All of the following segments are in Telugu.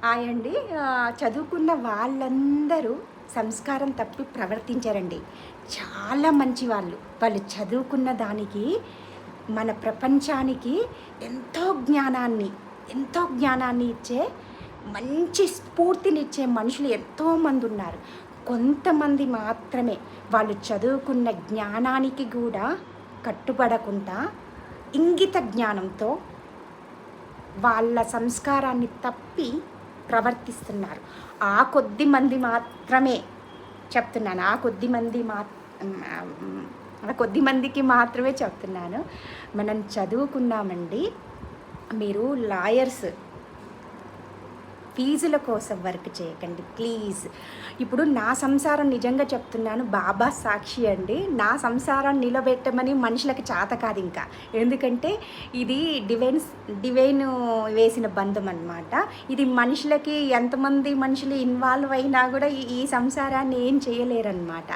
అండి. చదువుకున్న వాళ్ళందరూ సంస్కారం తప్పి ప్రవర్తించారండి. చాలా మంచి వాళ్ళు. వాళ్ళు చదువుకున్న దానికి మన ప్రపంచానికి ఎంతో జ్ఞానాన్ని, ఎంతో జ్ఞానాన్ని ఇచ్చే మంచి స్ఫూర్తినిచ్చే మనుషులు ఎంతోమంది ఉన్నారు. కొంతమంది మాత్రమే వాళ్ళు చదువుకున్న జ్ఞానానికి కూడా కట్టుబడకుండా ఇంగిత జ్ఞానంతో వాళ్ళ సంస్కారాన్ని తప్పి ప్రవర్తిస్తున్నారు. ఆ కొద్ది మంది మాత్రమే చెప్తున్నాను. ఆ కొద్ది మందికి మాత్రమే చెప్తున్నాను. మనం చదువుకున్నామండి. మీరు లాయర్స్ ఫీజుల కోసం వర్క్ చేయకండి ప్లీజ్. ఇప్పుడు నా సంసారం నిజంగా చెప్తున్నాను, బాబా సాక్షి అండి. నా సంసారం నిలబెట్టమని మనుషులకి చేత కాదు ఇంకా. ఎందుకంటే ఇది డివైన్ వేసిన బంధం అన్నమాట. ఇది మనుషులకి ఎంతమంది మనుషులు ఇన్వాల్వ్ అయినా కూడా ఈ సంసారాన్ని ఏం చేయలేరన్నమాట.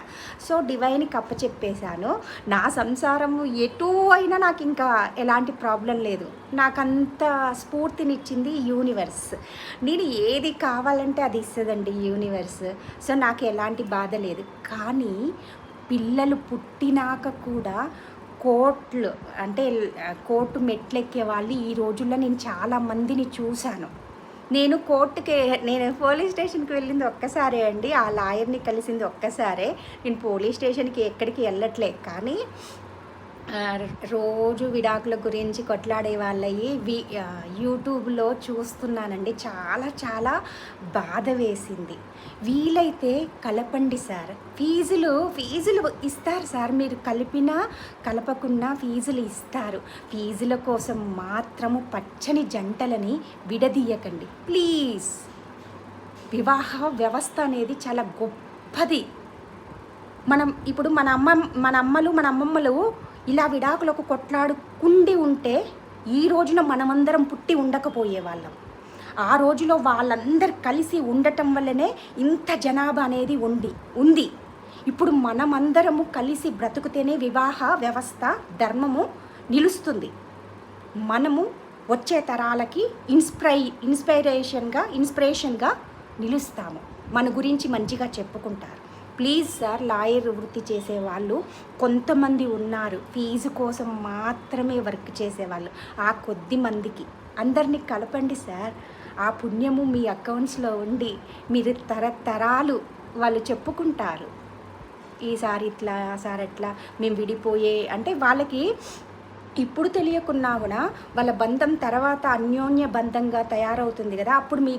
సో డివైన్కి అప్పచెప్పేశాను. నా సంసారం ఎటు అయినా నాకు ఇంకా ఎలాంటి ప్రాబ్లం లేదు. నాకంత స్ఫూర్తినిచ్చింది యూనివర్స్. నేను ఏది కావాలంటే అది ఇస్తుందండి యూనివర్స్. సో నాకు ఎలాంటి బాధ లేదు. కానీ పిల్లలు పుట్టినాక కూడా కోర్టులు అంటే కోర్టు మెట్లెక్కే వాళ్ళు ఈ రోజుల్లో నేను చాలామందిని చూశాను. నేను పోలీస్ స్టేషన్కి వెళ్ళింది ఒక్కసారే అండి. ఆ లాయర్ని కలిసింది ఒక్కసారే. నేను పోలీస్ స్టేషన్కి ఎక్కడికి వెళ్ళట్లే. కానీ రోజు విడాకుల గురించి కొట్లాడే వాళ్ళవి యూట్యూబ్లో చూస్తున్నానండి. చాలా చాలా బాధ వేసింది. వీలైతే కలపండి సార్. ఫీజులు ఇస్తారు సార్. మీరు కలిపినా కలపకున్నా ఫీజులు ఇస్తారు. ఫీజుల కోసం మాత్రము పచ్చని జంటలని విడదీయకండి ప్లీజ్. వివాహ వ్యవస్థ అనేది చాలా గొప్పది. ఇప్పుడు మన అమ్మమ్మలు ఇలా విడాకులకు కొట్లాడుకుండి ఉంటే ఈ రోజున మనమందరం పుట్టి ఉండకపోయేవాళ్ళం. ఆ రోజులో వాళ్ళందరూ కలిసి ఉండటం వల్లనే ఇంత జనాభా అనేది ఉంది. ఇప్పుడు మనమందరము కలిసి బ్రతుకుతేనే వివాహ వ్యవస్థ ధర్మము నిలుస్తుంది. మనము వచ్చే తరాలకి ఇన్స్పిరేషన్గా నిలుస్తాము. మన గురించి మంచిగా చెప్పుకుంటారు. ప్లీజ్ సార్, లాయర్ వృత్తి చేసేవాళ్ళు కొంతమంది ఉన్నారు. ఫీజు కోసం మాత్రమే వర్క్ చేసేవాళ్ళు. ఆ కొద్ది మందికి అందరినీ కలపండి సార్. ఆ పుణ్యము మీ అకౌంట్స్లో ఉండి మీరు తరతరాలు వాళ్ళు చెప్పుకుంటారు. ఈసారి ఇట్లా, సార్ ఎట్లా మేము విడిపోయే అంటే వాళ్ళకి ఇప్పుడు తెలియకున్నా కూడా వాళ్ళ బంధం తర్వాత అన్యోన్య బంధంగా తయారవుతుంది కదా. అప్పుడు మీ